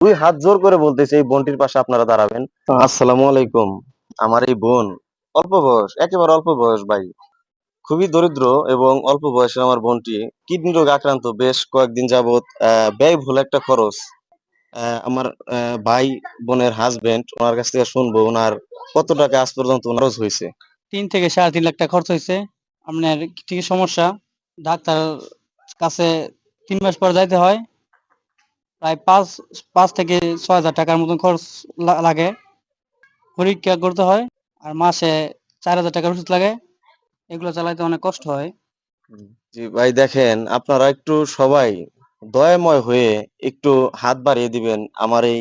দুই হাত জোর করে বলতেছি এই বোনটির পাশে আপনারা দাঁড়াবেন। আসসালামু আলাইকুম। আমার এই বোন অল্প বয়স, একেবারে অল্প বয়স ভাই, খুবই দরিদ্র এবং অল্প বয়সে আমার বোনটি কিডনি রোগে আক্রান্ত। বেশ কয়েকদিন যাবত ব্যয়বহুল একটা খরচ। আমার ভাই বোনের হাজবেন্ড, ওনার কাছ থেকে শুনবো ওনার কত টাকা আজ পর্যন্ত খরচ হয়েছে। 3 থেকে 3.5 লাখ টাকা খরচ হয়েছে। আপনার কি কি সমস্যা? ডাক্তার কাছে 3 মাস পর যাইতে হয়। প্রায় পাঁচ পাঁচ থেকে 6 হাজার টাকার মতন খরচ লাগে। পরীক্ষা করতে হয়। আর মাসে 4 হাজার টাকার ওষুধ লাগে। এগুলো চালাইতে অনেক কষ্ট হয়। জি ভাই, দেখেন আপনারা একটু সবাই দয়াময় হয়ে একটু হাত বাড়িয়ে দিবেন আমার এই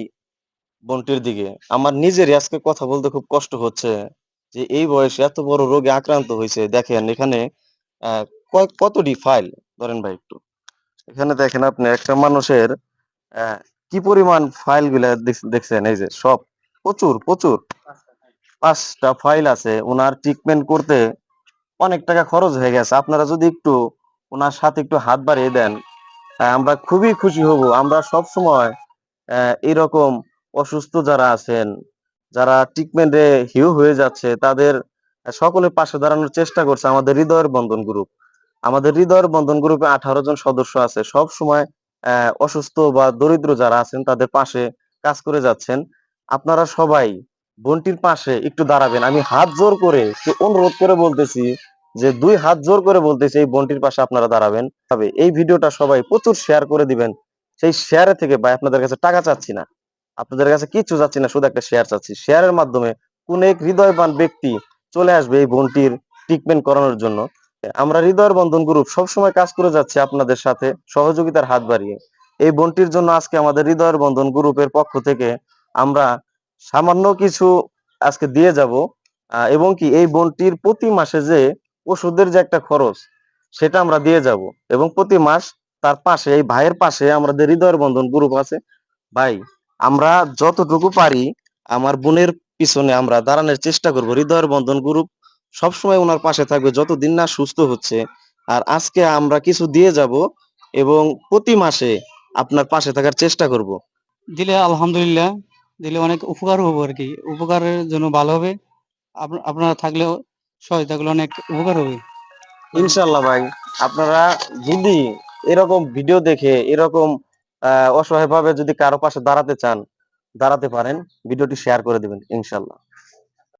বোনটির দিকে। আমার নিজেরই আজকে কথা বলতে খুব কষ্ট হচ্ছে যে এই বয়সে এত বড় রোগে আক্রান্ত হয়েছে। দেখেন এখানে আহ, কতটি ফাইল, ধরেন ভাই একটু এখানে দেখেন আপনি একটা মানুষের আহ, কি পরিমাণ ফাইল গুলা দেখছেন, এই যে সব প্রচুর প্রচুর 5টা ফাইল আছে। ওনার ট্রিটমেন্ট করতে অনেক টাকা খরচ হয়ে গেছে। আপনারা যদি একটু ওনার সাথে একটু হাত বাড়িয়ে দেন, আমরা খুবই খুশি হব। আমরা সব সময় এরকম অসুস্থ যারা আছেন, যারা ট্রিটমেন্টে হিউ হয়ে যাচ্ছে, তাদের সকলের পাশে দাঁড়ানোর চেষ্টা করছে আমাদের হৃদয়ের বন্ধন গ্রুপ। আমাদের হৃদয়ের বন্ধন গ্রুপে 18 জন সদস্য আছে। সব সময় অসুস্থ বা দরিদ্র যারা আছেন তাদের পাশে কাজ করে যাচ্ছেন। আপনারা সবাই বোনটির পাশে একটু দাঁড়াবেন। আমি হাত জোর করে একটু অনুরোধ করে বলতেছি যে দুই হাত জোর করে বলতেছি এই বোনটির পাশে আপনারা দাঁড়াবেন। তবে এই ভিডিওটা সবাই প্রচুর শেয়ার করে দিবেন। সেই শেয়ারে থেকে ভাই আপনাদের কাছে টাকা চাচ্ছি না, আপনাদের কাছে কিচ্ছু চাচ্ছি না, শুধু একটা শেয়ার চাচ্ছি। শেয়ারের মাধ্যমে কোন এক হৃদয়বান ব্যক্তি চলে আসবে এই বোনটির ট্রিটমেন্ট করানোর জন্য। আমরা হৃদয়ের বন্ধন গ্রুপ সবসময় কাজ করে যাচ্ছি আপনাদের সাথে সহযোগিতার হাত বাড়িয়ে। এই বোনটির জন্য আজকে আমাদের হৃদয়ের বন্ধন গ্রুপের পক্ষ থেকে আমরা সামান্য কিছু আজকে দিয়ে যাব। এবং কি এই বোনটির প্রতি মাসে যে ওষুধের যে একটা খরচ, সেটা আমরা দিয়ে যাব। এবং প্রতি মাস তার পাশে, এই ভাইয়ের পাশে আমাদের হৃদয়ের বন্ধন গ্রুপ আছে। ভাই, আমরা যতটুকু পারি আমার বোনের পিছনে আমরা দাঁড়ানোর চেষ্টা করব। হৃদয়ের বন্ধন গ্রুপ সবসময় ওনার পাশে থাকবে যতদিন না সুস্থ হচ্ছে। আর আজকে আমরা কিছু দিয়ে যাব এবং প্রতি মাসে আপনার পাশে থাকার চেষ্টা করব। দিলে আলহামদুলিল্লাহ, দিলে অনেক উপকার হবে আর কি। উপকারের জন্য ভালো হবে। আপনারা থাকলেও সহায়তা করলে অনেক উপকার হবে। ইনশাল্লাহ ভাই, আপনারা যদি এরকম ভিডিও দেখে এরকম অসহায় ভাবে যদি কারো পাশে দাঁড়াতে চান, দাঁড়াতে পারেন। ভিডিওটি শেয়ার করে দিবেন ইনশাল্লাহ।